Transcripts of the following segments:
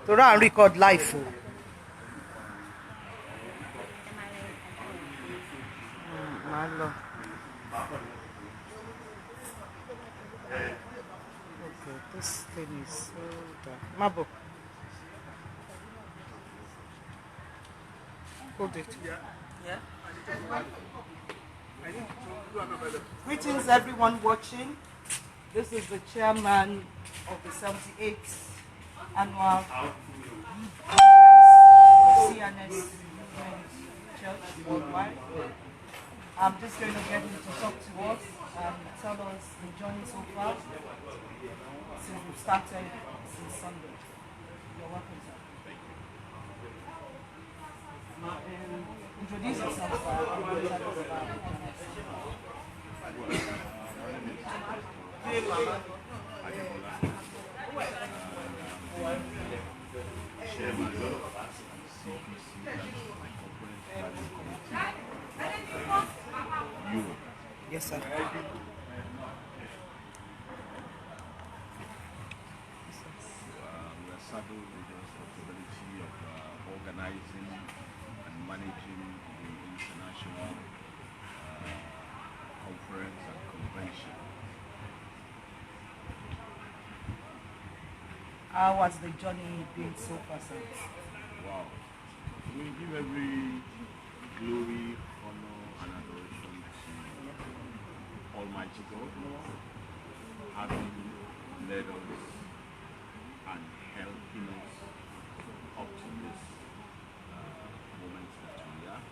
Torí à ń record live o. Màá lọ. Okay, this thing is so dark. Mabo. Hold it. Yeah. Greetings, everyone watching. This is the chairman of the 78th annual CNS Church Worldwide. I'm just going to get him to talk to us and tell us the journey so far since we started since Sunday. You're welcome, sir. Introduce yourself, sir. And tell us about Chairman of CPC, Europe. Yes, sir. We are saddled with the responsibility of organizing and managing the international conference and convention. How has the journey been so far, sir? Wow. We give every glory, honor, and adoration to Almighty God, having led us and helping us up to this moment that we are.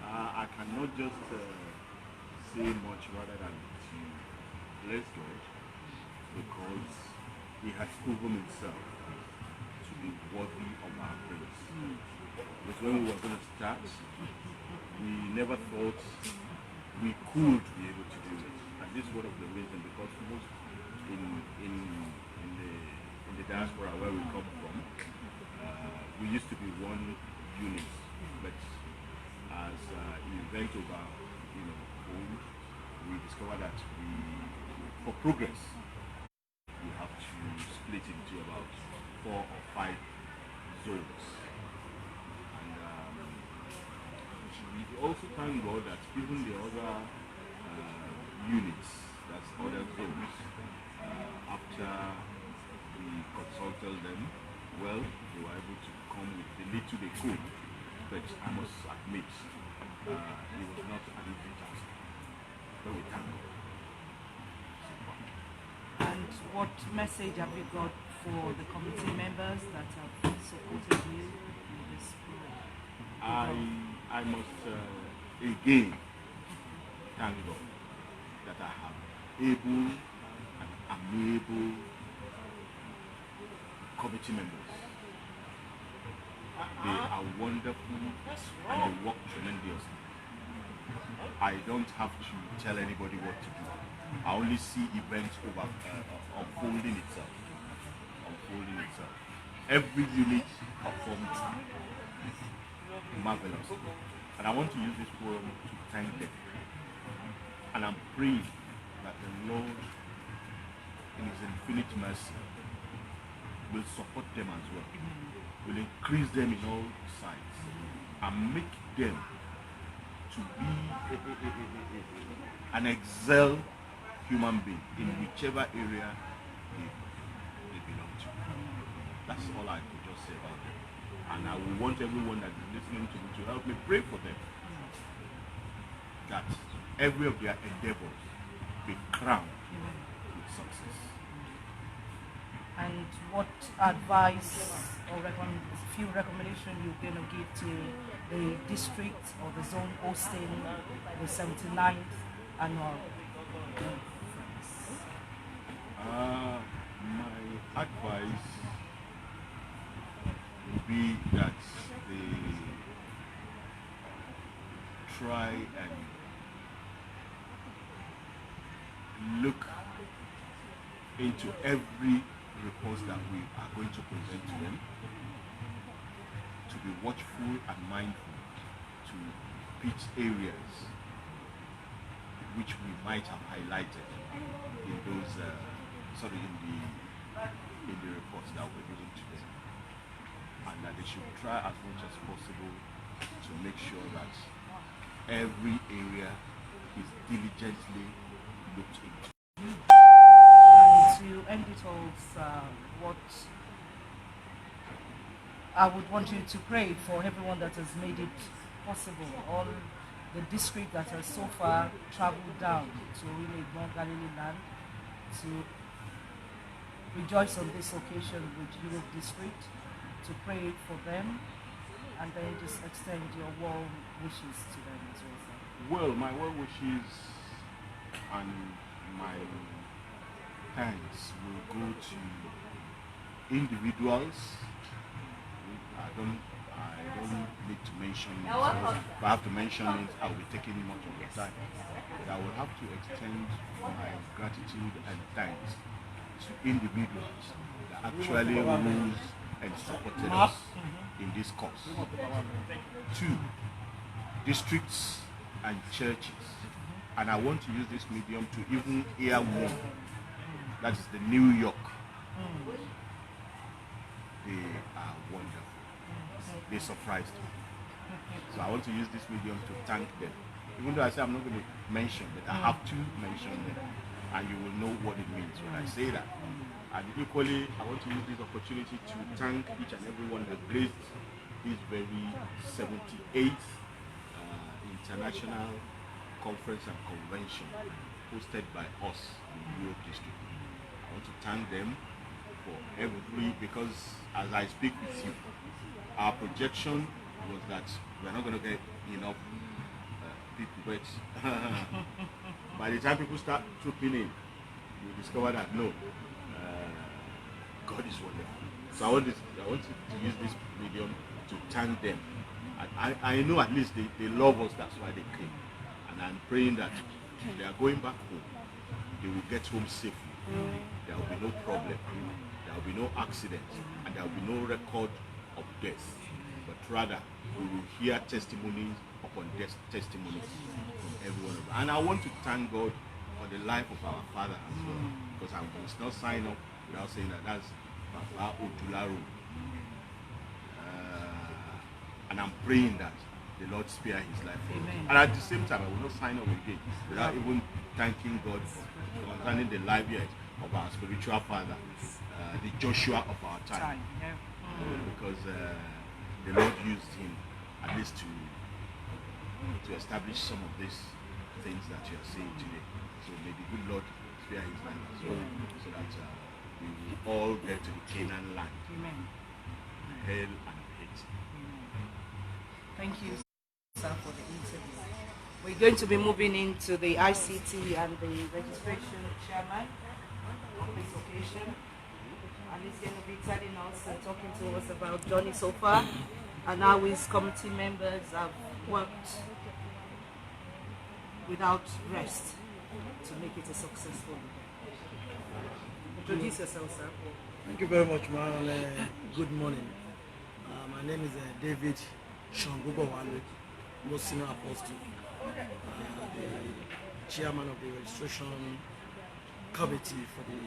I cannot just say much rather than to bless God, because He has proven Himself to be worthy of our praise. Because when we were going to start, we never thought we could be able to do it. And this is one of the reasons, because most in the diaspora where we come from, we used to be one unit, but as event over, hold, we discovered that for progress, we have to split into about 4 or 5 zones. And we also thank God that even the other units, that's other zones, after we consulted them, well, they were able to come with the little they could, but I must admit, it was not an easy task. But we thank God. And what message have you got for the committee members that have supported you in this program? I must again thank God that I have able and amiable committee members. They are wonderful and they work tremendously. I don't have to tell anybody what to do. I only see events unfolding itself. Every unit performed marvelously. And I want to use this forum to thank them. And I'm praying that the Lord, in His infinite mercy, will support them as well, will increase them in all sides, and make them to be an excel human being in whichever area they belong to. That's all I could just say about them. And I will want everyone that is listening to me to help me pray for them, that every of their endeavors be crowned with success. And what advice or few recommendations you're going to give to the district or the zone hosting the 79th annual conference? My advice would be that they try and look into every report that we are going to present to them, to be watchful and mindful to pitch areas which we might have highlighted in those in the reports that we're giving to them. and that they should try as much as possible to make sure that every area is diligently looked into. And to end it all, what I would want you to pray for everyone that has made it possible, all the district that has so far traveled down to really Mount Galilee land to rejoice on this occasion with Europe District, to pray for them, and then just extend your warm wishes to them as well, sir. Well, my well wishes and my thanks will go to individuals. I don't need to mention it. So if I have to mention it, I'll be taking much of your time. But I will have to extend my gratitude and thanks to individuals that actually rose and supported us in this cause. 2, districts and churches. And I want to use this medium to even hear more. That is the New York. They are wonderful. They surprised me. So I want to use this medium to thank them. Even though I say I'm not going to mention, but I have to mention them. And you will know what it means when I say that. And equally, I want to use this opportunity to thank each and everyone that graced this very 78th International Conference and Convention hosted by us in Europe District. I want to thank them for because as I speak with you, our projection was that we're not going to get enough people, but by the time people start trooping in, you discover that no, God is wonderful. So I want to use this medium to thank them. I know at least they love us, that's why they came. And I'm praying that if they are going back home, they will get home safely. There will be no problem. There will be no accidents. And there will be no record of death. But rather, we will hear testimonies upon testimonies from everyone. And I want to thank God for the life of our father as well. Because I must not sign up without saying that that's Papa Otularu. And I'm praying that the Lord spare his life. And at the same time, I will not sign up again without even thanking God for concerning the life yet of our spiritual father, the Joshua of our time. Because the Lord used him at least to establish some of these things that you are seeing today. So may the good Lord spare his life as well, so that we will all get to the Canaan land. Hell and hate. Thank you, sir, for the interview. We're going to be moving into the ICT and the registration chairman on this occasion. And he's going to be telling us and talking to us about Johnny so far and how his committee members have worked without rest to make it a successful event. Introduce yourself, sir. Thank you very much, ma'am. Good morning. My name is David Shangubawale, most senior apostle, the chairman of the registration committee for the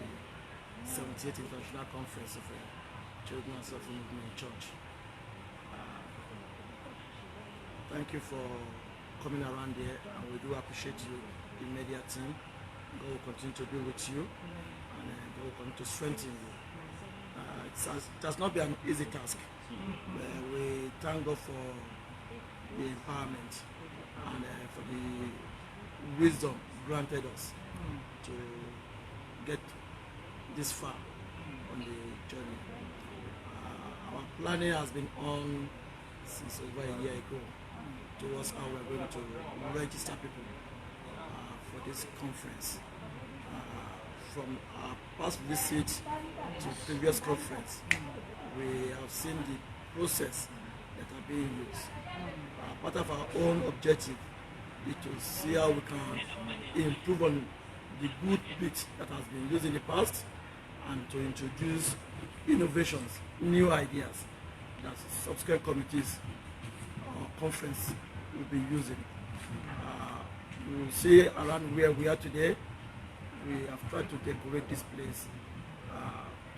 78th International Conference of Children and Suffering Movement Church. Thank you for coming around here, and we do appreciate you, the media team. God will continue to be with you, and God will continue to strengthen you. It has not been an easy task. We thank God for the empowerment and for the wisdom granted us to get this far on the journey. Our planning has been on since over a year ago towards how we're going to register people for this conference. From our past visit to previous conference, we have seen the process that are being used. Part of our own objective is to see how we can improve on the good bits that has been used in the past and to introduce innovations, new ideas that subsequent committees or conference will be using. You will see around where we are today, we have tried to decorate this place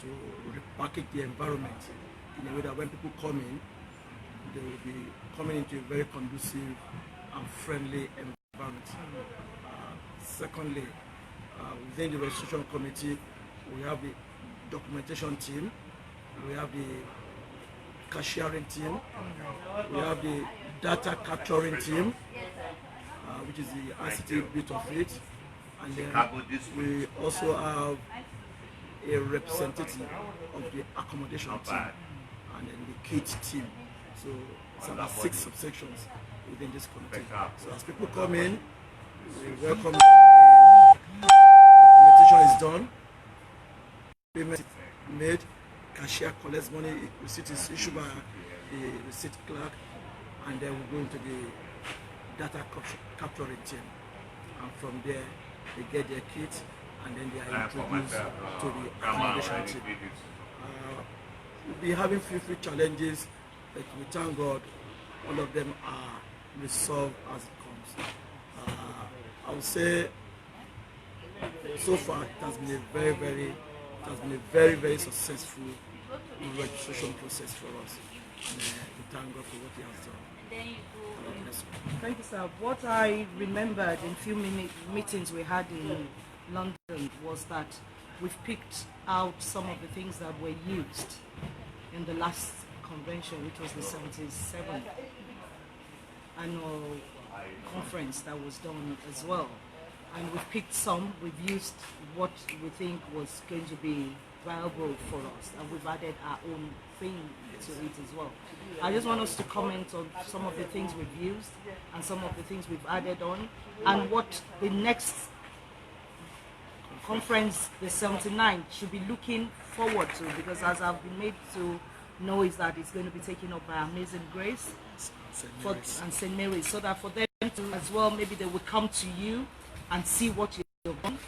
to repackage the environment in a way that when people come in, they will be coming into a very conducive and friendly environment. Secondly, within the registration committee, we have the documentation team, we have the cashiering team, we have the data capturing team, which is the ICT bit of it, and then we also have a representative of the accommodation team and then the kids team. So it's about 6 subsections within this committee. So as people come in, we welcome them. Documentation is done, payment is made, cashier collects money, receipt is issued by the receipt clerk, and then we go into the data capturing team. And from there, they get their kit, and then they are introduced to the accommodation team. We'll be having few challenges, but we thank God all of them are resolved as it comes. I would say so far it has been a very successful registration process for us. And we thank God for what He has done. Thank you, sir. What I remembered in few meetings we had in London was that we've picked out some of the things that were used in the last convention, which was the 77th annual conference that was done as well. And we've picked some, we've used what we think was going to be viable for us, and we've added our own thing to it as well. I just want us to comment on some of the things we've used and some of the things we've added on, and what the next conference, the 79, should be looking forward to, because as I've been made to know is that it's going to be taken up by Amazing Grace and St. Mary's, so that for them to as well, maybe they would come to you and see what you've done,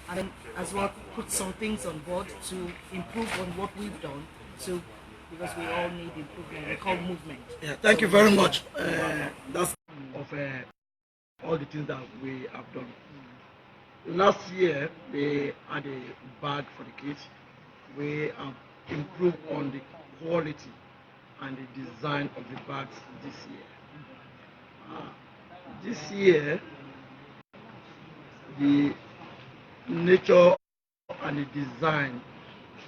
and then as well put some things on board to improve on what we've done, so because we all need improvement. We call movement. Yeah, thank you very much. That's of all the things that we have done. Last year they had a bag for the kids. We have improved on the quality and the design of the bags this year. This year, the nature and the design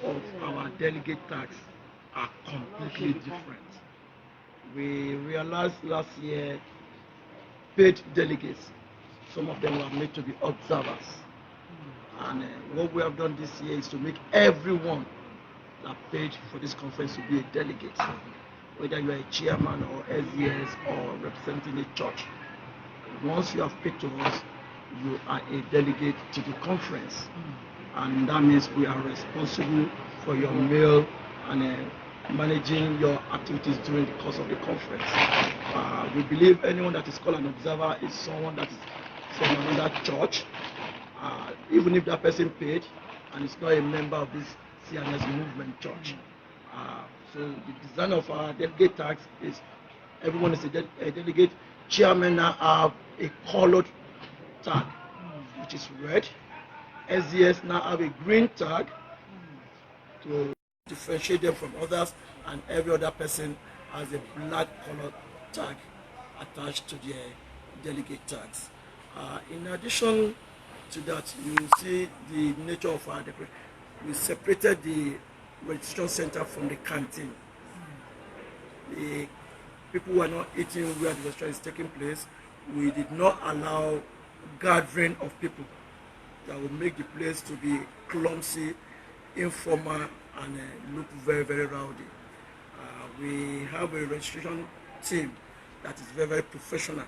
of our delegate tags are completely different. We realized last year paid delegates, some of them were made to be observers. And what we have done this year is to make everyone that paid for this conference to be a delegate, whether you are a chairman or SDS or representing a church. Once you have paid to us, you are a delegate to the conference, and that means we are responsible for your meal and managing your activities during the course of the conference. We believe anyone that is called an observer is someone that is from another church, even if that person paid and is not a member of this CNS movement church. So the design of our delegate tags is everyone is a delegate. Chairmen now have a colored tag, which is red. SDS now have a green tag to differentiate them from others, and every other person has a black colored tag attached to their delegate tags. In addition to that, you see the nature of our decoration. We separated the registration center from the canteen. The people who are not eating where the restaurant is taking place. We did not allow gathering of people that would make the place to be clumsy, informal, and look very rowdy. We have a registration team that is very professional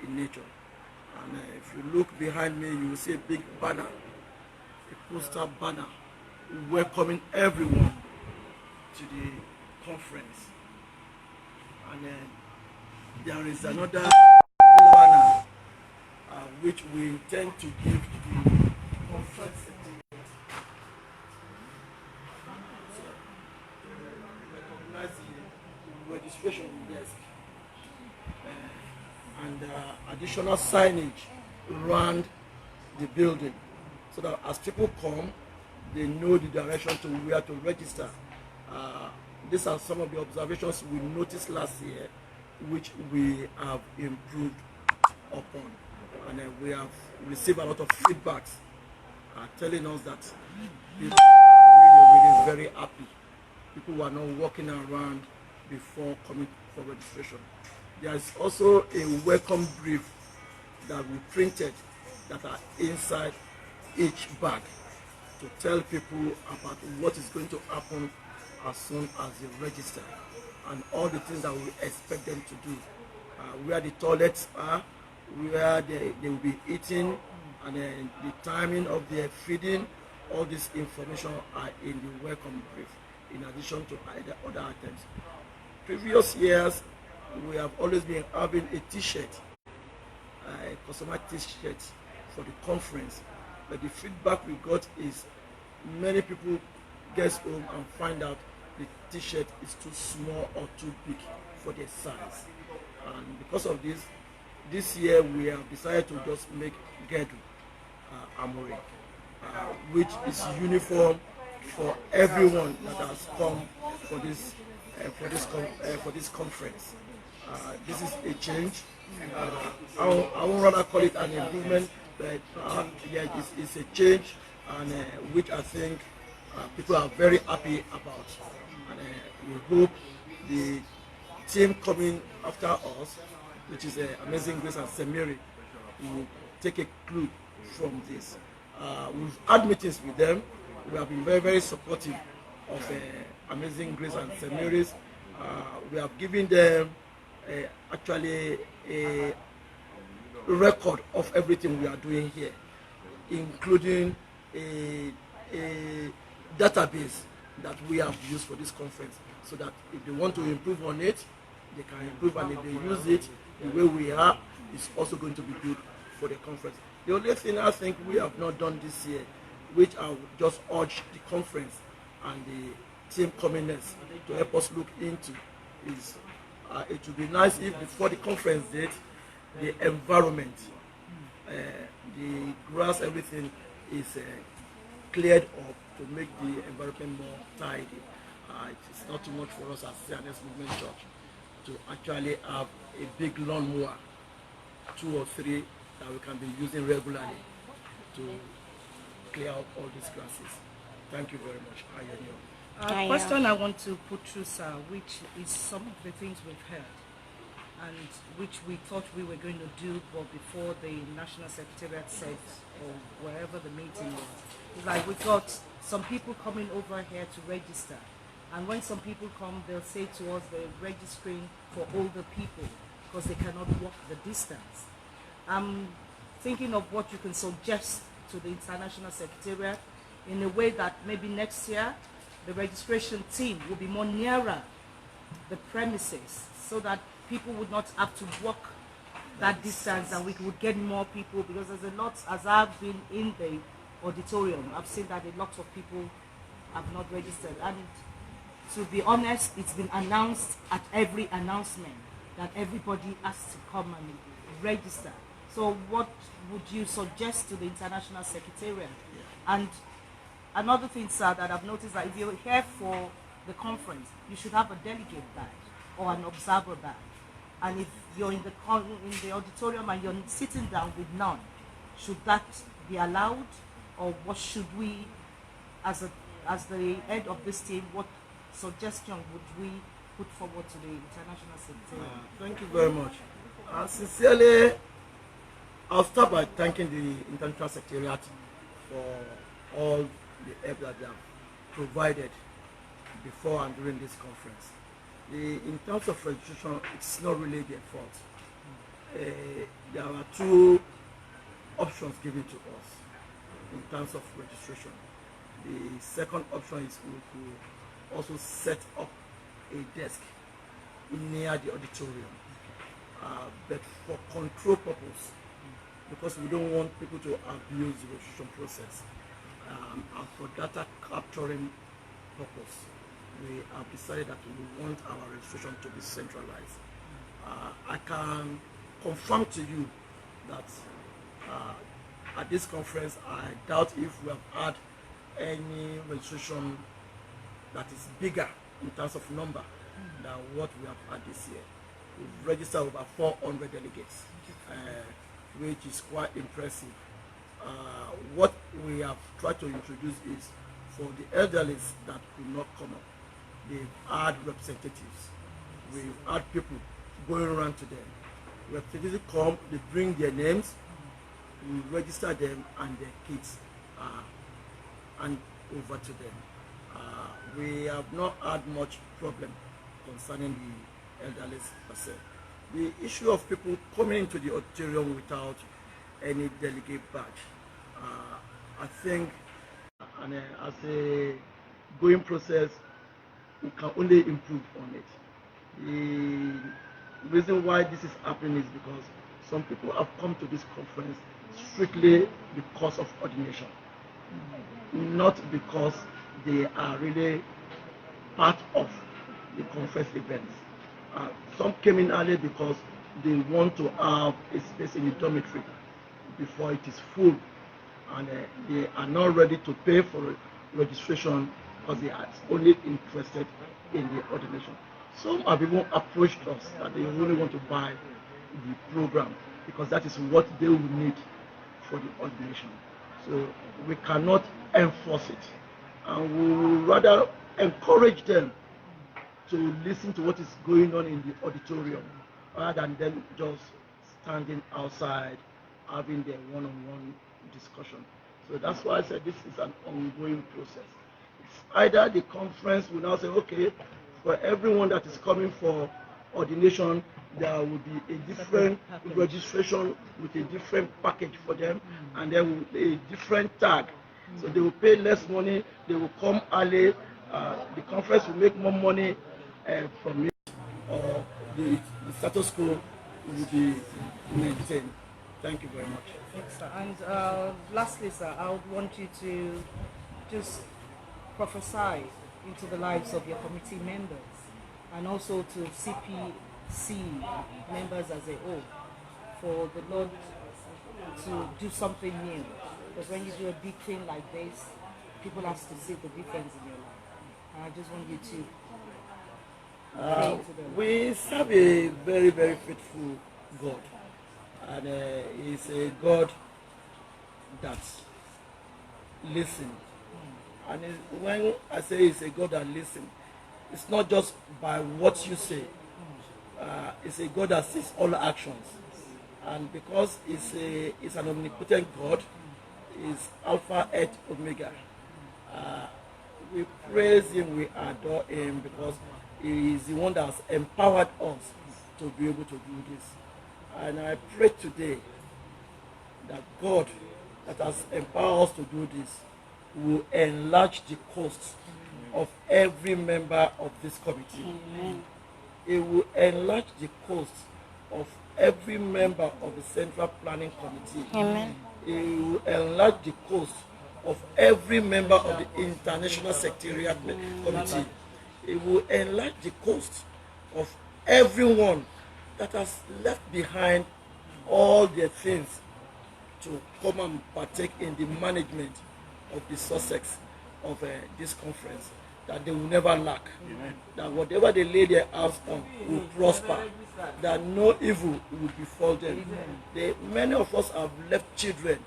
in nature. And if you look behind me, you will see a big banner, a poster banner, welcoming everyone to the conference. And there is another banner which we intend to give to the conference secretariat. So, recognize the registration desk and additional signage around the building, so that as people come, they know the direction to where to register These are some of the observations we noticed last year, which we have improved upon. And we have received a lot of feedbacks telling us that people are really very happy. People were not walking around before coming for registration. There is also a welcome brief that we printed that are inside each bag to tell people about what is going to happen as soon as they register and all the things that we expect them to do, where the toilets are, where they will be eating, and then the timing of their feeding. All this information are in the welcome brief, in addition to other items. Previous years, we have always been having a t-shirt, a customized t-shirt for the conference, but the feedback we got is many people get home and find out the t-shirt is too small or too big for their size. And because of this year we have decided to just make Gedu Amore, which is uniform for everyone that has come for this conference. This is a change. I would rather call it an improvement, but yeah, it's a change, and which I think people are very happy about. And we hope the team coming after us, which is Amazing Grace and St. Mary, will take a clue from this. We've had meetings with them. We have been very supportive of Amazing Grace and St. Mary's. We have given them actually a record of everything we are doing here, including a database that we have used for this conference, so that if they want to improve on it, they can improve, and if they use it the way we are, it's also going to be good for the conference. The only thing I think we have not done this year, which I would just urge the conference and the team coming next to help us look into, is it would be nice if before the conference date, the environment, the grass, everything is cleared up to make the environment more tidy. It's not too much for us as CNS Movement Church to actually have a big lawnmower, 2 or 3, that we can be using regularly to clear up all these grasses. Thank you very much. A question I want to put through, sir, which is some of the things we've heard and which we thought we were going to do, but before the National Secretariat said, or wherever the meeting was, it's like we've got some people coming over here to register, and when some people come, they'll say to us they're registering for older people because they cannot walk the distance. I'm thinking of what you can suggest to the International Secretariat in a way that maybe next year the registration team will be more nearer the premises, so that people would not have to walk that distance, and we would get more people, because there's a lot, as I've been in the auditorium, I've seen that a lot of people have not registered. And to be honest, it's been announced at every announcement that everybody has to come and register. So what would you suggest to the International Secretariat? And another thing, sir, that I've noticed, that if you're here for the conference, you should have a delegate badge or an observer badge. And if you're in the auditorium and you're sitting down with none, should that be allowed? Or what should we, as the head of this team, what suggestion would we put forward to the International Secretariat? Thank you very much. Sincerely, I'll start by thanking the International Secretariat for all the help that they have provided before and during this conference. In terms of registration, it's not really their fault. There are 2 options given to us in terms of registration. The second option is we could also set up a desk near the auditorium, but for control purpose, because we don't want people to abuse the registration process, and for data capturing purpose, we have decided that we want our registration to be centralized. I can confirm to you that at this conference, I doubt if we have had any registration that is bigger in terms of number than what we have had this year. We've registered over 400 delegates, which is quite impressive. What we have tried to introduce is for the elderly that could not come up, they've had representatives. We've had people going around to them. Representatives come, they bring their names, we register them, and their kids hand over to them. We have not had much problem concerning the elderly per se. The issue of people coming into the auditorium without any delegate badge, I think, and as a going process, we can only improve on it. The reason why this is happening is because some people have come to this conference strictly because of ordination, not because they are really part of the conference events. Some came in early because they want to have a space in the dormitory before it is full, and they are not ready to pay for registration because they are only interested in the ordination. Some have even approached us that they really want to buy the program because that is what they will need for the ordination. So we cannot enforce it, and we will rather encourage them to listen to what is going on in the auditorium rather than them just standing outside having their one-on-one discussion. So that's why I said this is an ongoing process. It's either the conference will now say, okay, for everyone that is coming for ordination, there will be a different registration with a different package for them, and there will be a different tag. So they will pay less money, they will come early, the conference will make more money from it, or the status quo will be maintained. Thank you very much. Yes, sir. And lastly, sir, I would want you to just prophesy into the lives of your committee members and also to CPC members as a whole for the Lord to do something new. Because when you do a big thing like this, people have to see the difference in your life. And I just want you to pray to them. We serve a very, very faithful God. And he's a God that listens. And when I say he's a God that listens, it's not just by what you say. It's a God that sees all actions. And because he's an omnipotent God, he's Alpha et Omega. We praise him, we adore him because he is the one that has empowered us to be able to do this. And I pray today that God that has empowered us to do this will enlarge the cost of every member of this committee. Amen. It will enlarge the cost of every member of the Central Planning Committee. Amen. It will enlarge the cost of every member of the International Secretariat Committee. It will enlarge the cost of everyone that has left behind all their things to come and partake in the management of the success of this conference, that they will never lack. Amen. That whatever they lay their hands on will prosper, that no evil will befall them. Many of us have left children,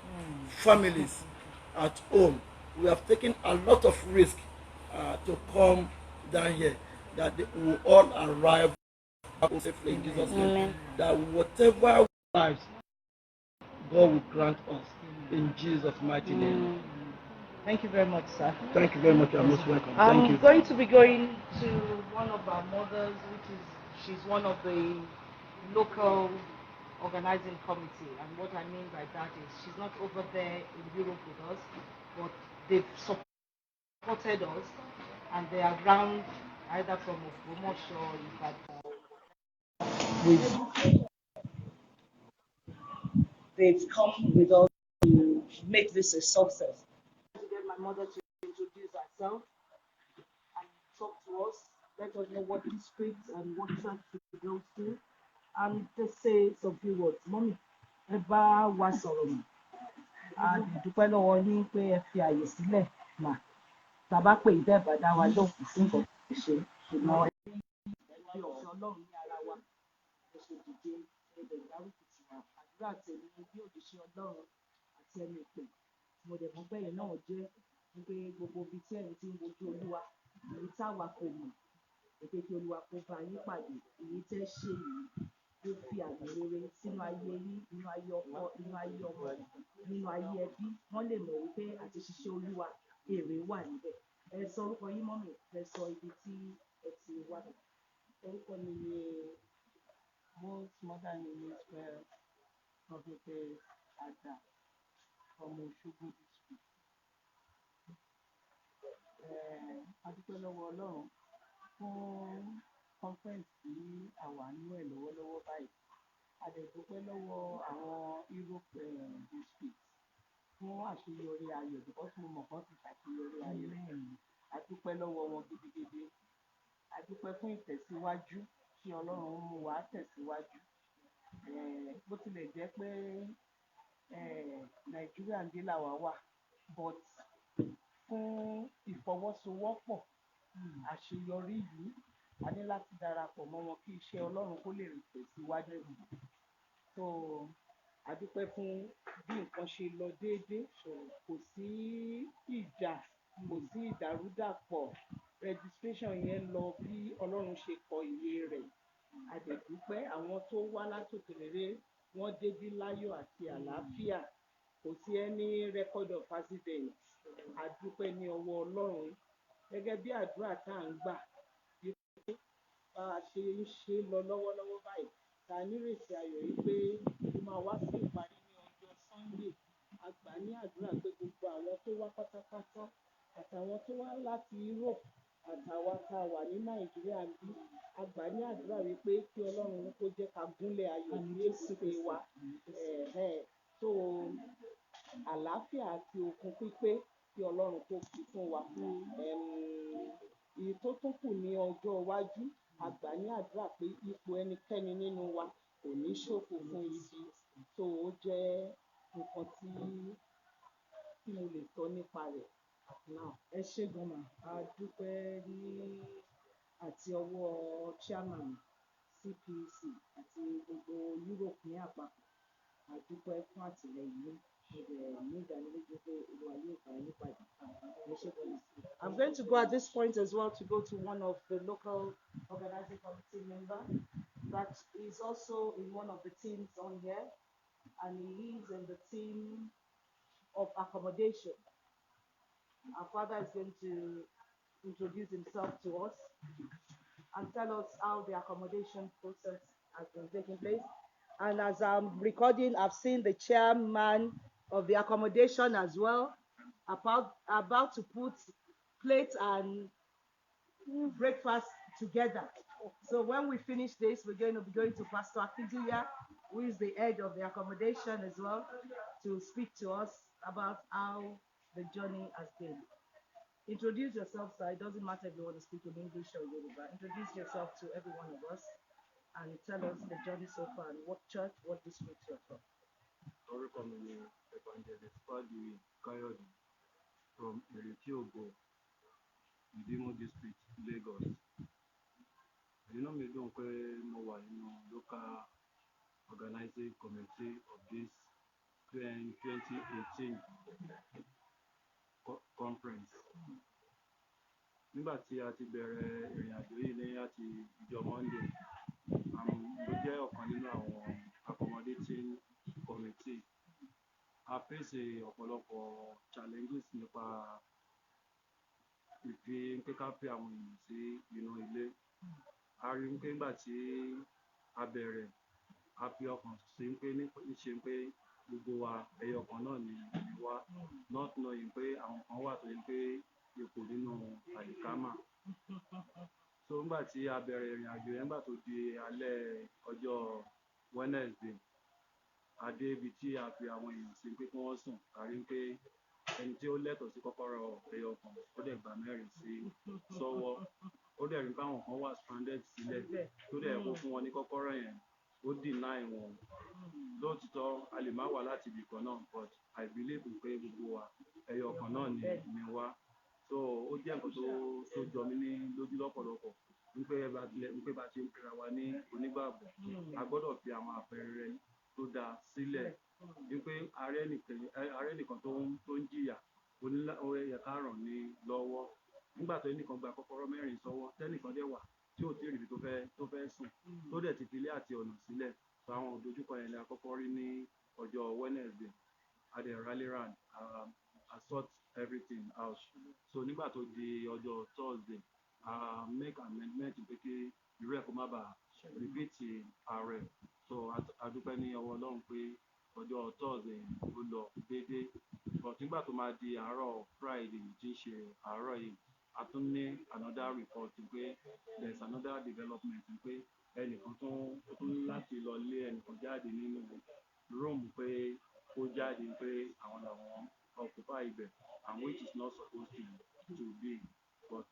families at home. We have taken a lot of risk to come down here, that they will all arrive safely in Jesus' name. That whatever lives God will grant us in Jesus' mighty name. Thank you very much, sir. Thank you very much. You're most welcome. I'm Thank you. going to be going to one of our mothers, she's one of the local organizing committee. And what I mean by that is she's not over there in Europe with us, but they've supported us, and they are around either from Ogbomoso or they've come with us to make this a success. To get my mother to introduce herself and talk to us, let us know what district and what church she goes to, and just say some few words. Mommy, ẹ bá wa sọ̀rọ̀ mọ́. A dúpẹ́ lọ́wọ́ yín pé ẹ fi àyè sílẹ̀ mà tàbá pè ìbẹ́ bàdá wa lóhùn sí nǹkan tó ṣe ṣùgbọ́n ẹgbẹ́ ọ̀fẹ́ ọlọ́run ní ara wa ẹ ṣe dìde ẹgbẹ́ ìdárúkú ti wà àdúrà tèmi bí òjíṣẹ́ ọlọ́run àti ẹni ìpè mo dẹ̀ mọ́ bẹ́yẹn náà jẹ́ wípé gbogbo ibi tí ẹ̀yin ti ń wojú olúwa èyí táwa kò mọ̀ èké kí olúwa kó bá yín pàdé èyí tẹ́ ṣe yìí ó fi àmì rere sínú ayé yín nínú ayé ọkọ nínú ayé ọmọ nínú ayé ẹbí wọ́n lè mọ̀ wípé àti ṣiṣẹ́ olúwa èrè wà níbẹ̀ ẹ sọ orúkọ yín mọ́mì ẹ sọ ibi tí ẹ ti wá. Orúkọ mi ni most modern name is Prophetess Ada from Osogbo district. A dúpẹ́ lọ́wọ́ Ọlọ́run fún conference tí a wà nínú ẹ̀ lọ́wọ́lọ́wọ́ báyìí. A dẹ̀ dúpẹ́ lọ́wọ́ àwọn Europe district fún àṣeyọrí ayọ̀ because mo mọ̀ kán ti ṣàṣeyọrí ayọ̀. A dúpẹ́ lọ́wọ́ wọn gidigidi. A dúpẹ́ fún ìtẹ̀síwájú tí Ọlọ́run mú wa tẹ̀síwájú. Bó tilẹ̀ jẹ́ pé Nàìjíríà ń dé làwa wà but fún ìfọwọ́sowọ́pọ̀ àṣeyọrí yìí a ní láti darapọ̀ mọ́ wọn kí iṣẹ́ Ọlọ́run kó lè tẹ̀síwájú. So a dúpẹ́ fún bí nǹkan ṣe lọ déédéé kò sí ìjà kò sí ìdàrúdàpọ̀ registration yẹn lọ bí Ọlọ́run ṣe kọ ìwé rẹ̀. A dẹ̀ dúpẹ́ àwọn tó wá látòkèrè wọ́n débí láyọ̀ àti àlàáfíà kò sí any record of accident. A dúpẹ́ ní ọwọ́ Ọlọ́run gẹ́gẹ́ bí àdúrà tá à ń gbà wípé bá a ṣe ń ṣe lọ lọ́wọ́lọ́wọ́ báyìí ta nírètí ayọ̀ yìí pé ó máa wá sí ìparí ní ọjọ́ Sunday. A gbà ní àdúrà pé gbogbo àwọn tó wá pátápátá àtàwọn tó wá láti Europe àtàwọn tá a wà ní Nàìjíríà bí a gbà ní àdúrà wípé kí Ọlọ́run kó jẹ́ ká gúnlẹ̀ ayọ̀ ní èsìkè wa. So àlàáfíà àti okun pípé kí Ọlọ́run kó fi fún wa. Èyí tó tún kù ní ọjọ́ iwájú a gbà ní àdúrà pé ipò ẹnikẹ́ni nínú wa kò ní ṣòfò fún ibi. So ó jẹ́ nǹkan tí mo lè sọ nípa rẹ̀ now. Ẹ ṣé gan-an a dúpẹ́ ní àti ọwọ́ chairman CPC àti gbogbo Europe ní àpapọ̀ a dúpẹ́ fún àtìlẹ́yìn ní ìdánilójú pé olúwa yóò bá yín pàdé. Ẹ ṣé gan-an. I'm going to go at this point as well to go to one of the local organizing committee members that is also in one of the teams on here and he is in the team of accommodation. Our father is going to introduce himself to us and tell us how the accommodation process has been taking place. And as I'm recording, I've seen the chairman of the accommodation as well, about to put plates and breakfast together. So when we finish this, we're going to be going to Pastor Akidiya, who is the head of the accommodation as well, to speak to us about how the journey has been. Introduce yourself, sir. It doesn't matter if you want to speak in English or Yoruba. Introduce yourself to every one of us and tell us the journey so far and what church, what district you're from. Orúkọ mi ni Evangelist Fájuyì Káyọ̀dé from Ìrètí Ògo, Ìdímú district, Lagos. Inú mi dùn pé mo wà nínú local organizing committee of this 2018 conference. Nígbà tí a ti bẹ̀rẹ̀ ìrìn àjò yìí ní àti ìjọ Monday, mo jẹ́ ọ̀kan nínú àwọn accommodating committee. A face ọ̀pọ̀lọpọ̀ challenges nípa ìfi pé ká fi àwọn èèyàn sí inú ilé. A rí pé nígbà tí a bẹ̀rẹ̀ a fi ọkàn sí pé níṣe pé gbogbo wa ẹyọ kan náà ni wá, not knowing pé àwọn kan wà tó yẹ pé ipò nínú àlìkámà. So nígbà tí a bẹ̀rẹ̀ ìrìn àjò yẹn nígbà tó di alẹ́ ọjọ́ Wednesday, a dé ibi tí a fi àwọn èèyàn sí pé kí wọ́n sùn. A rí pé ẹni tí ó lẹ́tọ̀ọ́ sí kọ́kọ́rọ́ ẹyọ kan ó dẹ̀ gba mẹ́rin sí sọ́wọ́. Ó dẹ̀ rí pé àwọn kan wà stranded sílẹ̀ tó dẹ̀ kó fún wọn ní kọ́kọ́rọ́ yẹn ó deny wọn. Lóòtítọ́ a lè má wá láti ibì kan náà but I believe pé gbogbo wa ẹyọ kan náà ni wá. so ó jẹ́ nǹkan tó jọ mí ní lójú lọ́pọ̀lọpọ̀ wípé bá ṣe ń pera wa ní onígbàgbọ́ a gbọ́dọ̀ fi àwọn àpẹẹrẹ tó dáa sílẹ̀ wípé ààrẹ nìkan tó ń jìyà ó yẹ ká ràn ní lọ́wọ́ nígbà tó ẹnìkan gba kọ́kọ́rọ́ mẹ́rin sọ́wọ́ tẹ́nìkan dẹ̀ wà tí ò tí ì ríbi tó fẹ́ sùn tó dẹ̀ ti filé àti ọ̀nà sílẹ̀ so àwọn òdojúkọ yẹn ni a kọ́kọ́ rí ní ọjọ́ Wednesday a dẹ̀ rally round I sort everything out so nígbà tó di ọjọ́ Thursday make amendment pé kí irú ẹ̀ kó má bàa repeat ààrẹ so a dúpẹ́ ní ọwọ́ Ọlọ́run pé ọjọ́ Thursday ó lọ déédéé but nígbà tó máa di àárọ̀ Friday tí ń ṣe àárọ̀ yìí a tún ní another report pé there is another development pé ẹnìkan tún láti lọ lé ẹnìkan jáde nínú room pé ó jáde pé àwọn làwọn occupy ibẹ̀ and which is not supposed to be but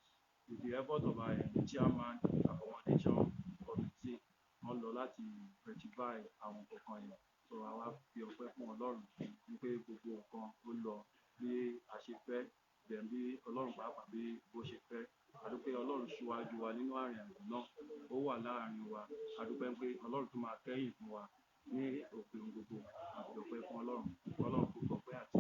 with the effort of our chairman accommodation committee wọ́n lọ láti rectify àwọn kankan yẹn so àwa fi ọpẹ́ fún Ọlọ́run wípé gbogbo nǹkan ó lọ bí a ṣe fẹ́ then bí Ọlọ́run pàápàá bí bó ṣe fẹ́ a dúpẹ́ Ọlọ́run ṣíwájú wa nínú àrìn àjò náà ó wà láàrin wa a dúpẹ́ pé Ọlọ́run tún máa kẹ́yìn fún wa ní òpin gbogbo àti ọpẹ́ fún Ọlọ́run Ọlọ́run kò gbọpẹ́ àti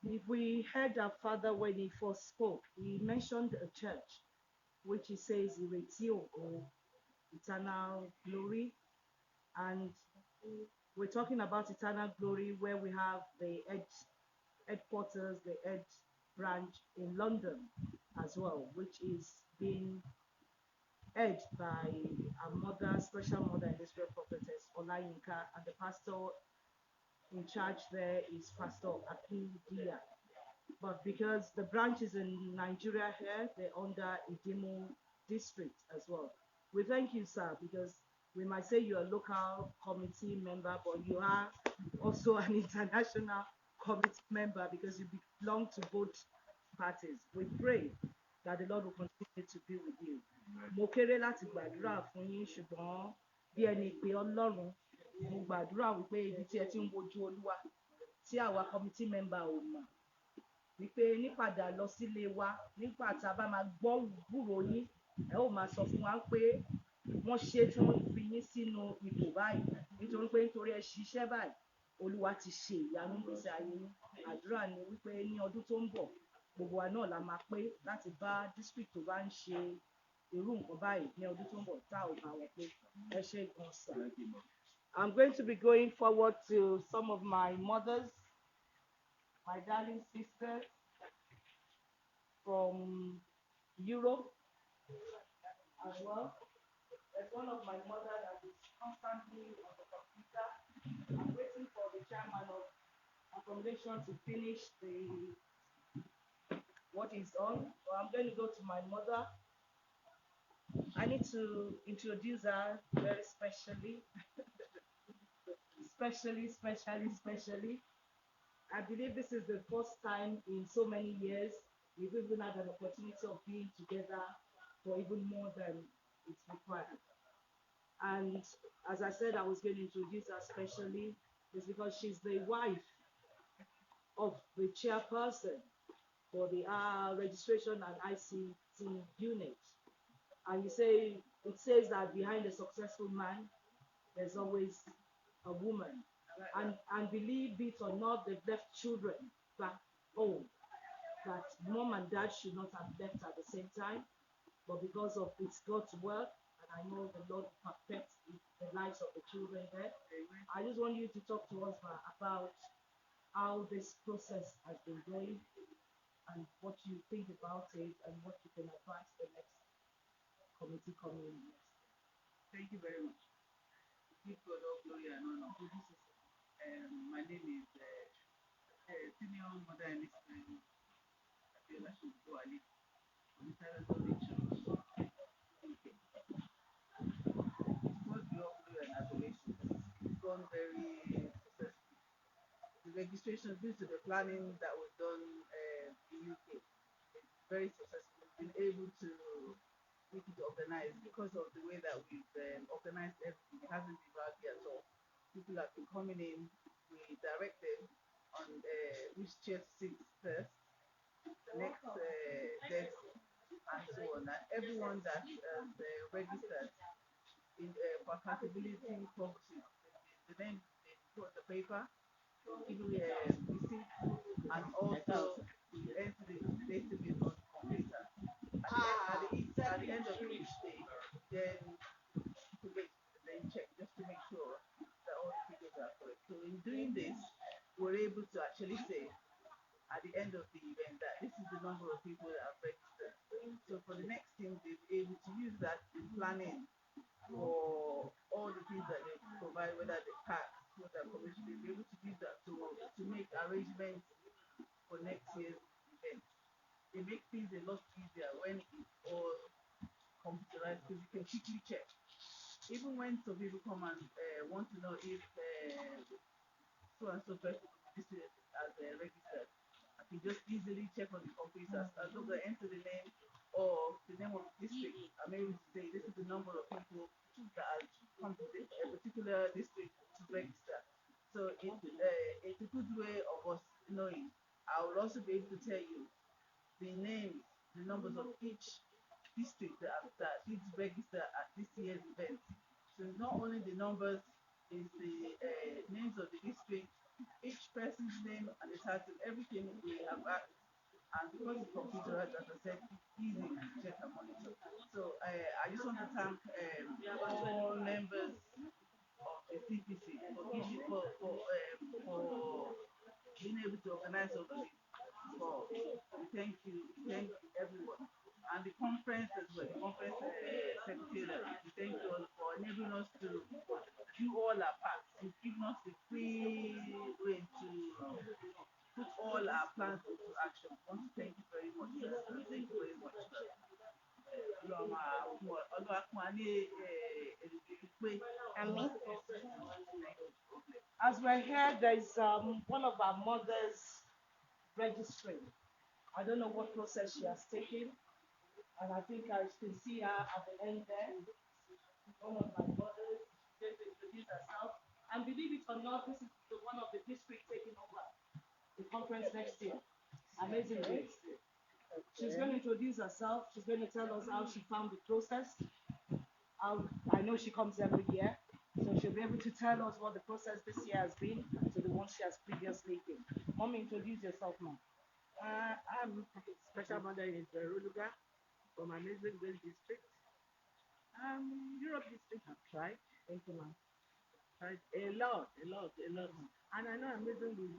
If we heard our father when he first spoke, he mentioned a church, which he says Ireti Ogo, eternal glory. And we're talking about eternal glory where we have the headquarters, the head branch in London as well, which is being head by a mother, special mother and Israel prophetess Olayinka, and the pastor in charge there is Pastor Akin Dia. But because the branch is in Nigeria here, they're under Idimo district as well. We thank you, sir, because we might say you're a local committee member, but you are also an international committee member because you belong to both parties. We pray that the Lord will continue to be with you. Mo kéré láti gbàdúrà fún yín ṣùgbọ́n bí ẹni pé Ọlọ́run mo gbàdúrà wípé ibi tí ẹ ti ń wojú Olúwa tí àwa committee member ò mọ̀ wípé nípadà lọ sílé wa nígbà tá a bá máa gbọ́ gbúròó yín ẹ ó máa sọ fún wa pé wọ́n ṣe tí wọ́n fi yín sínú ipò báyìí nítorí ẹ ṣiṣẹ́ báyìí Olúwa ti ṣe ìyanu nígbèsè ayé yín àdúrà ni wípé ní ọdún tó ń bọ̀ gbogbo wa náà la máa pé láti bá district tó bá ń ṣe irú nǹkan báyìí ní ọdún tó ń bọ̀ tá ò bá wọn pé ẹ ṣe gan sir. I'm going to be going forward to some of my mothers, my darling sisters from Europe as well. There's one of my mother that is constantly on the computer. I'm waiting for the chairman of accommodation to finish what is on. So I'm going to go to my mother. I need to introduce her very specially. Especially. I believe this is the first time in so many years we've even had an opportunity of being together for even more than it's required. And as I said, I was going to introduce her specially, is because she's the wife of the chairperson for the registration and ICT unit. And it says that behind a successful man, there's always a woman. And believe it or not, they've left children back home that mom and dad should not have left at the same time. But because of it's God's work, and I know the Lord perfects the lives of the children there, I just want you to talk to us about how this process has been going and what you think about it and what you can advise the next committee coming in next. Thank you very much. Give God all glory and honor. My name is Senior Mother and Missionary Abiola Shogbo Ali from Eternal Glory Church. God be all glory and adoration. It's gone very successful. The registration due to the planning that was done in UK, it's very successful. We've been able to make it organized because of the way that we've organized everything. It hasn't been rowdy at all. People have been coming in. We direct them on which chair to sit first, next desk and so on. And everyone that has registered for accountability purposes, the name they put on the paper, give you a receipt, and also enter the database on the computer. At the end of each day, then then check just to make sure that all the figures are correct. So in doing this, we're able to actually say at the end of the event that this is the number of people that have registered. So for the next team, they'll be able to use that in planning for all the things that they provide, whether the tax, whether commission, they'll be able to use that to make arrangements for next year's event. It makes things a lot easier when it's all computerized because you can quickly check. Even when some people come and want to know if so and so person this is as registered, I can just easily check on the computers as long as I enter the name or the name of the district. I'm able to say this is the number of people that have come to this particular district to register. So it's a good way of us knowing. I will also be able to tell you the names, the numbers of each district that did register at this year's event. So it's not only the numbers, it's the names of the district, each person's name and the title, everything we have asked. And because it's computerized, as I said, it's easy to check and monitor. So I just want to thank all members of the CPC for being able to organize all of this. So thank you everyone. And the conference as well, the conference secretary, we thank you all for enabling us to do all our parts. You've given us the free rein to put all our plans into action. I want to thank you very much. Thank you very much. As we're here, there's one of our mothers registering. I don't know what process she has taken, and I think I can see her at the end there. One of my mothers, she's going to introduce herself. And believe it or not, this is one of the districts taking over the conference next year. Amazing Grace. She's going to introduce herself. She's going to tell us how she found the process. I know she comes every year, so she'll be able to tell us what the process this year has been to the one she has previously been. Mommy, introduce yourself, Mom. I'm special mother in Ruluga from Amazing Grace District. Europe District have tried. Thank you, Mom. Tried a lot. And I know Amazing will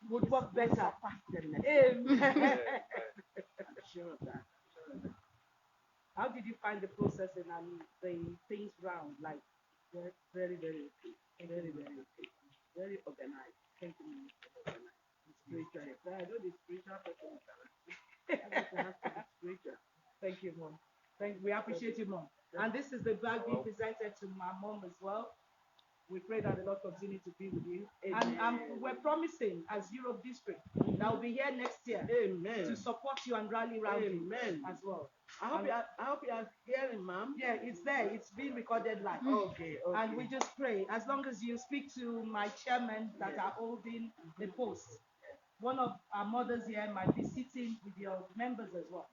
Would work better. surpass them next. Amen. I'm sure of that. How did you find the process and the things round? Like, Very, very okay. Very, very okay. Very organized. Thank you. Organized. Spiritual. I know the spiritual person is everything has to be spiritual. thank you, Mom. We appreciate you, Mom. And this is the bag being presented to my mom as well. We pray that the Lord continue to be with you. And we're promising, as Europe District, that will be here next year Amen. to support you and rally around you Amen. as well. I hope you are hearing, Mom. Yeah, it's there. It's being recorded live. Okay. And we just pray, as long as you speak to my chairmen that are holding the post, one of our mothers here might be sitting with your members as well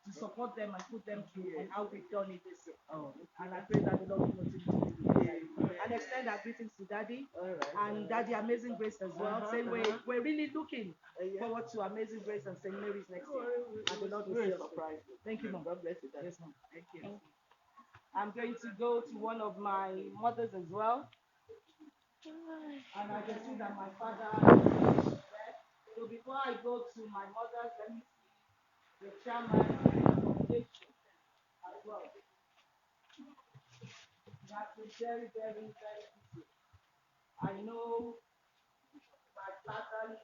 to support them and put them through on how we've done it this year. And I pray that the Lord will continue to be with you. And extend our greetings to Daddy and Daddy Amazing Grace as well. Saying we're really looking forward to Amazing Grace and St. Mary's next year. And the Lord will still surprise you. Thank you, Mom. God bless you. Yes, Mom. Thank you. I'm going to go to one of my mothers as well. And I can see that my father is there. So before I go to my mothers, let me see the chairman of the foundation as well. That's very, very, very busy. I know my father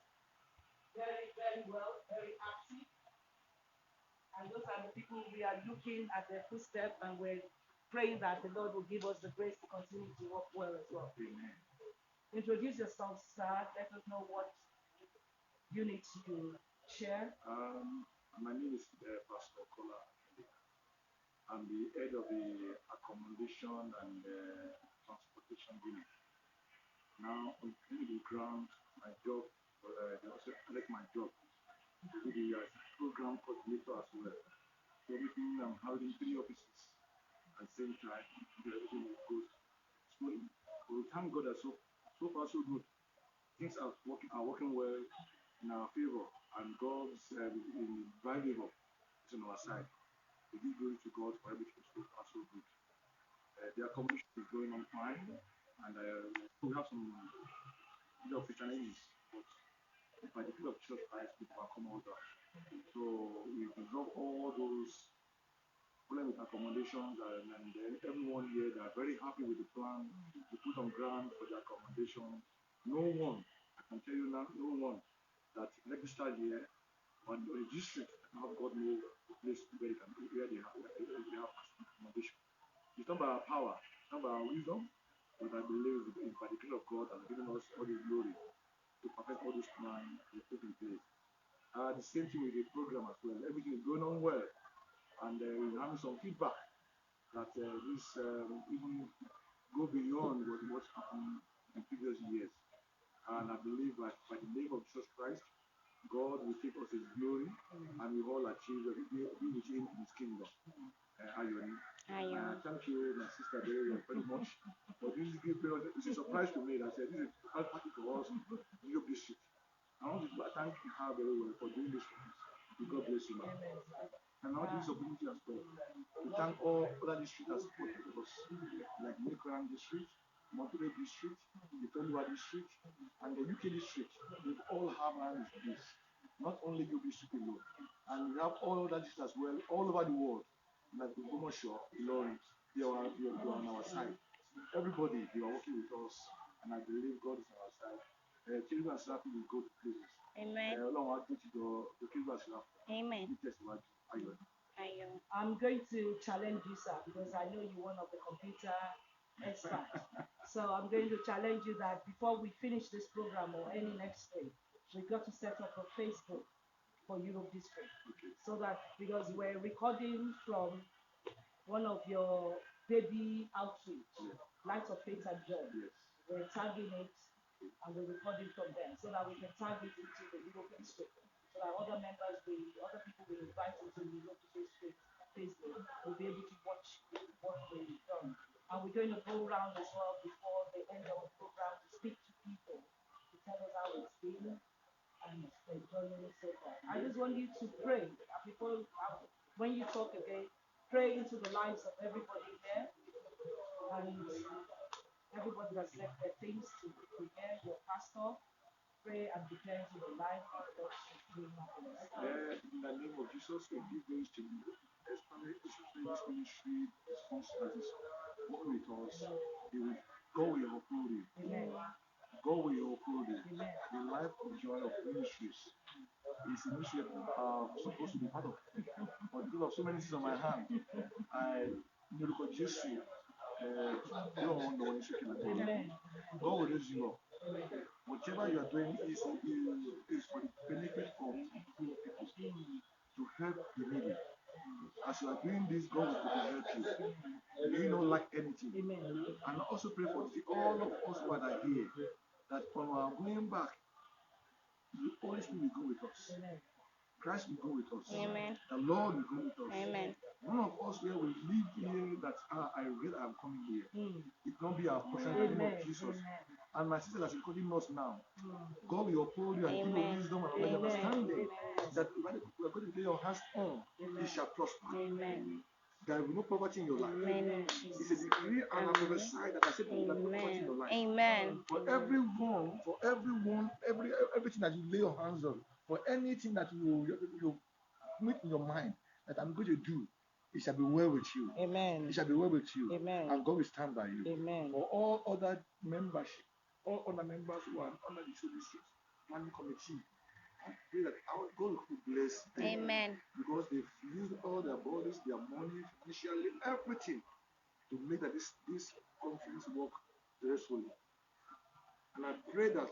very, very well, very active. And those are the people we are looking at their footsteps, and we're praying that the Lord will give us the grace to continue to work well as well. Amen. Introduce yourself, sir. Let us know what you need to share. My name is Pastor Kola. I'm the head of the accommodation and transportation unit. Now, on the ground, my job they also elect my job to be as program coordinator as well. So everything I'm holding three offices at the same time, everything goes smoothly. But we thank God that so far so good. Things are working well in our favor, and God's revival is on our side. We give glory to God for everything so far so good. Their communication is going on fine, and we have some bit of challenges, but by the grace of Jesus Christ, we overcome all that. So we resolve all those problems with accommodations, and then everyone here they are very happy with the plan we put on ground for the accommodation. No one, I can tell you now, no one that registered here on the district have got no place where they have accommodation. It's not by our power, it's not by our wisdom, but I believe it's by the grace of God that has given us all the glory to perfect all those plans we put in place. The same thing with the program as well. Everything is going on well, and we're having some feedback that this even go beyond what happened in previous years. And I believe that by the name of Jesus Christ, God will take us His glory, and we all achieve be with Him in His kingdom. Ayoni. Thank you, my sister, very much. But this is a surprise to me that this is a party for us, Europe District. I want to thank her very well for doing this for us. God bless you, ma'am. And I want to use this opportunity as well to thank all other districts that supported us, like Mekran District, Monterey District, the Toluwa District, and the UK District. They all have hands in this, not only UK District alone. And we have all other districts as well, all over the world, like the Gomosho, Lori, they are on our side. Everybody, they are working with us, and I believe God is on our side. Children and staff will go to places. Amen. Amen. I'm going to challenge you, sir, because I know you're one of the computer experts. So I'm going to challenge you that before we finish this program or any next day, we've got to set up a Facebook for Europe District. So that, because we're recording from one of your baby outreach, Lights of Faith and Joy. We're tagging it and we're recording from them so that we can tag it into the Europe District. So that other people we invite into the Europe District Facebook will be able to watch what we've done. And we're going to go around as well before the end of the program to speak to people to tell us how it's been and enjoying it so far. I just want you to pray. Before, when you talk again, pray into the lives of everybody here and everybody that's left their things to prepare your pastor. Pray and declare to the life of God to bring happiness. In the name of Jesus, we give grace to you. Especially this ministry, this function that is working with us. Go with your glory. Go with your glory. The life of joy of ministries is a ministry that supposed to be part of. But because of so many things on my hand, I look at Jesus. Don't want no one shaking at all. God will raise you up. Whatever you are doing is for the benefit of people, to help the needy. As you are doing this, God will help you. May you not lack anything. And also pray for all of us who are here, that on our going back, the Holy Spirit will go with us. Christ will go with us. Amen. The Lord will go with us. Amen. None of us here will live here that I regret I'm coming here. It will not be our portion in the name of Jesus. And my sister that's recording us now, God will uphold you and give you wisdom and understanding that we are going to lay your hands on, it shall prosper. Amen. There will be no poverty in your life. Amen. It's a decree and a prophesy that I said there will be no poverty in your life. Amen. For everyone, everything that you lay your hands on, for anything that you make in your mind that I'm going to do, it shall be well with you. Amen. It shall be well with you. Amen. And God will stand by you. Amen. For all other membership, all other members who are under the district planning committee, I pray that our God will bless them. Amen. Because they've used all their bodies, their money, financially, everything to make that this conference work gracefully. And I pray that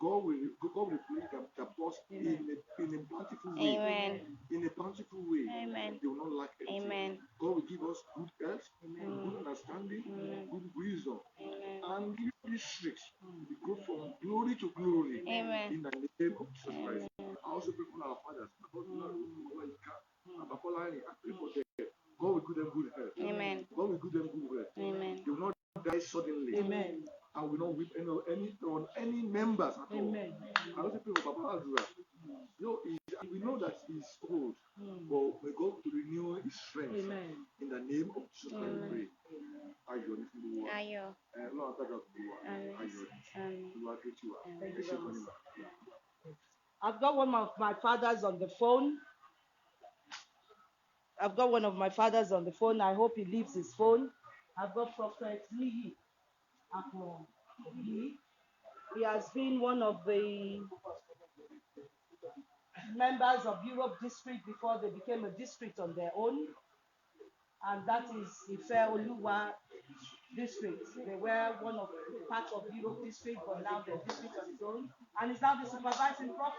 God will replace the boss in a bountiful way. Amen. In a bountiful way. Amen. They will not lack anything. Amen. God will give us good health, good understanding, good wisdom, and give districts will go from glory to glory Amen. in the name of Jesus Christ. I also pray for our fathers. I pray for them. God will give them good health. Amen. God will give them good health. Amen. They will not die suddenly. Amen. I will not weep on any members at all. Amen. I also pray for Papa Azura. We know that he's old, but may God to renew his strength. Amen. In the name of Jesus, I pray. Ayọ̀ ní fún gbogbo wa. Ayọ̀. Ọlọ́run àgbàdo fún wa. Àmín. Ayọ̀ ní. Àmín. Olúwa tó ti wà. Thank Ẹ you ṣé very fún much. mi. I've got one of my fathers on the phone. I hope he leaves his phone. I've got Prophet Lee Akmo Lee. He has been one of the members of Europe District before they became a district on their own. And that is Ife Oluwa District. They were one of parts of Europe District, but now they're district on its own. And he's now the supervising prophet.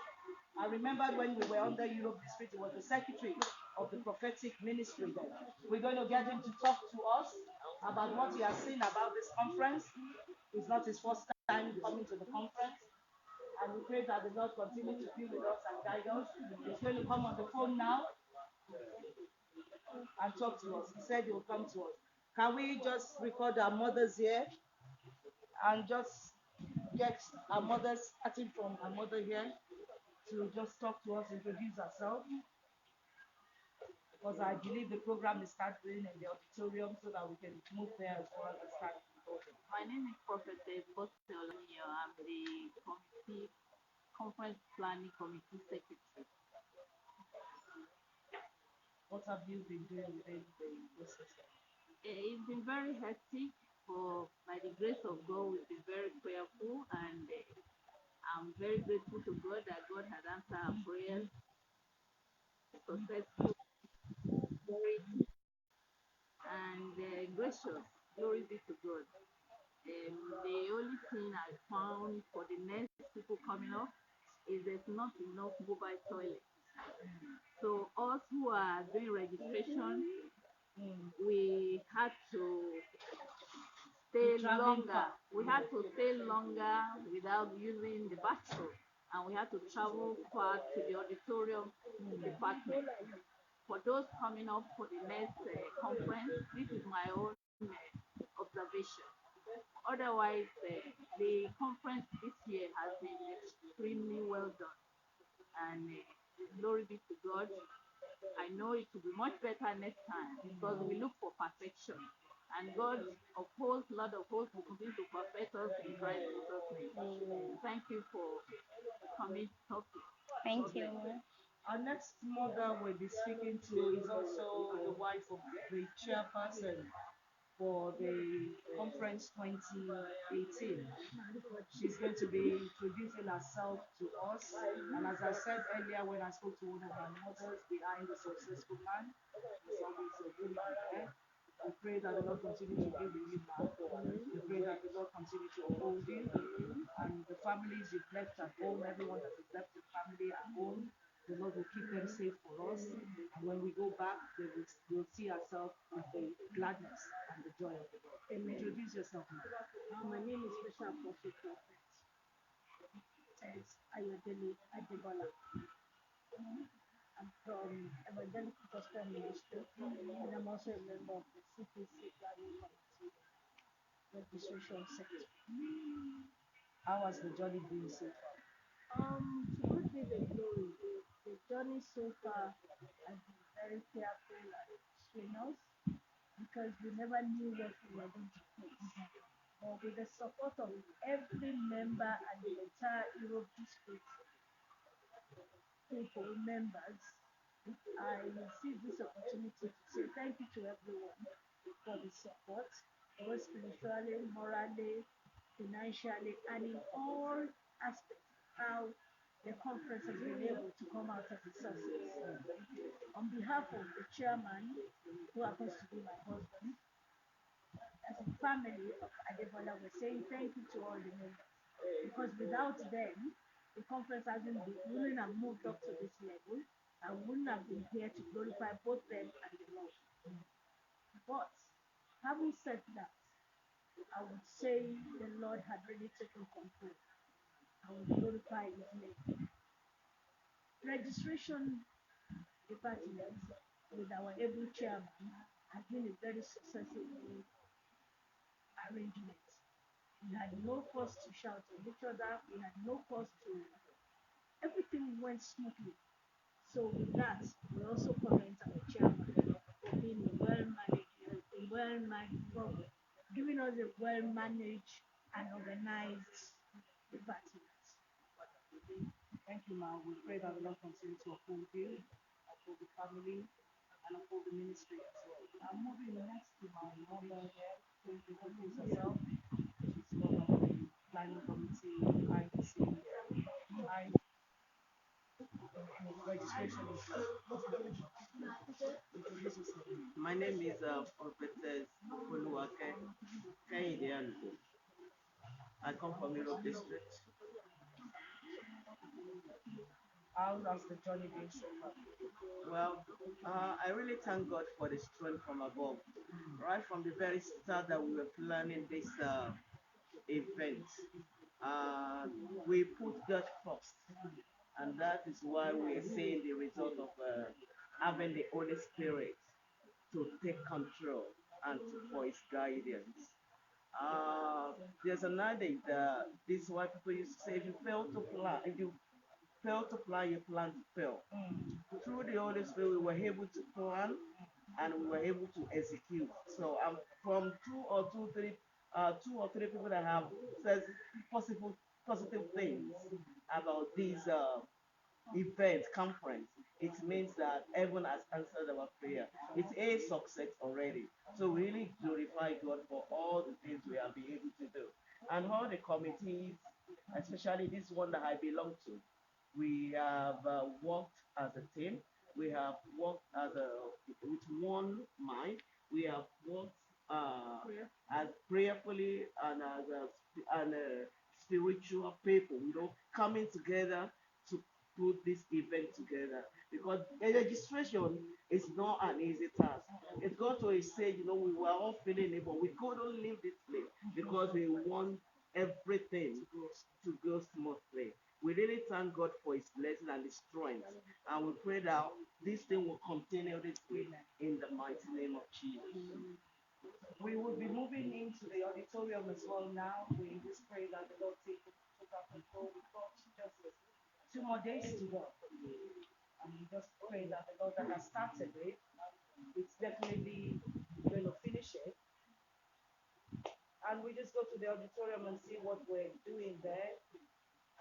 I remember when we were under Europe District, he was the secretary of the prophetic ministry there. We're going to get him to talk to us about what he has seen about this conference. It's not his first time coming to the conference. And we pray that the Lord continue to be with us and guide us. He's going to come on the phone now and talk to us. He said he will come to us. Can we just record our mothers here and just get our mothers, starting from our mother here, to just talk to us, introduce ourselves? Because I believe the program is starting in the auditorium so that we can move there as well as start. My name is Prophet Bose Olaniyo. I'm the conference planning committee secretary. What have you been doing within the process? It's been very hectic, but by the grace of God, we've been very prayerful, and I'm very grateful to God that God has answered our prayers successful, very and gracious. Glory be to God. The only thing I found for the next people coming up is there's not enough mobile toilets. So us who are doing registration, we had to stay longer. We had to stay longer without using the bathroom, and we had to travel far to the auditorium department. For those coming up for the next conference, this is my own observation. Otherwise, the conference this year has been extremely well done, and glory be to God. I know it will be much better next time because we look for perfection, and God of hosts, Lord of hosts, will continue to perfect us in Christ Jesus' name. Thank you for coming to talk to us. Thank you. Our next mother we'll be speaking to is also the wife of the chairperson for the conference 2018. She's going to be introducing herself to us. And as I said earlier when I spoke to one of my mothers, behind the successful man, there's always a woman there. We pray that the Lord continue to be with you now. We pray that the Lord continue to uphold you. And the families you've left at home, everyone that has left the family at home, the Lord will keep them safe for us. And when we go back, we'll see ourselves with the gladness and the joy of the Lord. Amen. Introduce yourself now. My name is Special Apostle Prophet Ayodele Adebola. I'm from Evangelical Gospel Ministry, and I'm also a member of the CPC Planning Committee Registration Secretary. How has the journey been so far? To God be the glory. The journey so far has been very careful and strenuous because we never knew what we were going to face. But with the support of every member and the entire Europe District people, members, I seize this opportunity to say thank you to everyone for the support, both spiritually, morally, financially, and in all aspects how the conference has been able to come out as a success. On behalf of the chairman, who happens to be my husband, as a family of Adebola, we're saying thank you to all the members. Because without them, the conference wouldn't have moved up to this level and wouldn't have been here to glorify both them and the Lord. But having said that, I would say the Lord had really taken control. I would glorify His name. Registration department with our able chairman has been a very successful arrangement. We had no cause to shout at each other. We had no cause to. Everything went smoothly. So with that, we also comment our chairman for being a giving us a well-managed and organized department. Thank you, Ma. We pray that the Lord continue to uphold you, uphold the family, and uphold the ministry as well. I'm moving next to my mother here, who introduce herself. She's one of the planning committee, ITC, registration is introduce yourself. My name is Prophetess Oluwake Kehinde Aluko. I come from Europe District. How has the journey been so far? Well, I really thank God for the strength from above. Right from the very start that we were planning this event, we put God first, and that is why we are seeing the result of having the Holy Spirit to take control and for His guidance. There's an adage that this is why people used to say, if you fail to plan, you plan to fail. Through the Holy Spirit, we were able to plan and we were able to execute. So from two or three people that have said positive things about this event conference, it means that heaven has answered our prayer. It's a success already. So we really glorify God for all the things we have been able to do. And all the committees, especially this one that I belong to, we have worked as a team. We have worked with one mind. We have worked as prayerfully and as spiritual people, coming together to put this event together, because the registration is not an easy task. It got to a stage, we were all feeling it, but we couldn't leave this place because we want everything to go smoothly. We really thank God for His blessing and His strength, and we pray that this thing will continue this way in the mighty name of Jesus. We will be moving into the auditorium as well now. We just pray that the Lord take total control. We've got just 2 more days to go. And we just pray that the Lord that has started it, it's definitely going to finish it. And we just go to the auditorium and see what we're doing there.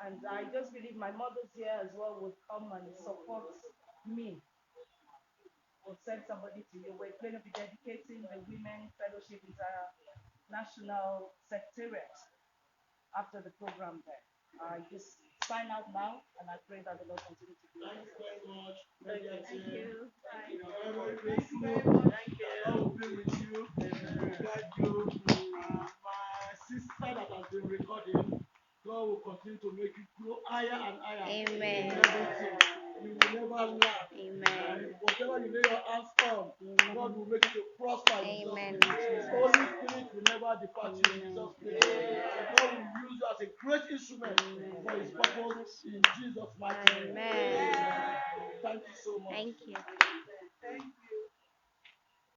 And I just believe my mother's here as well will come and support me. We'll send somebody to you. We're going to be dedicating the Women Fellowship International Secretariat after the program there. I just sign out now, and I pray that the Lord continue to do it. Thank you very much. Thank you. Thank you. God will be with you. Guide you. My sister that has been recording, God will continue to make you grow higher and higher. Amen. You will never lack. Amen. And whatever you lay your hands on, God will make you to prosper. Amen. Holy Spirit will never depart you in Jesus' name. God will use you as a great instrument for His purpose in Jesus' mighty name. Amen. Thank you so much. Thank you.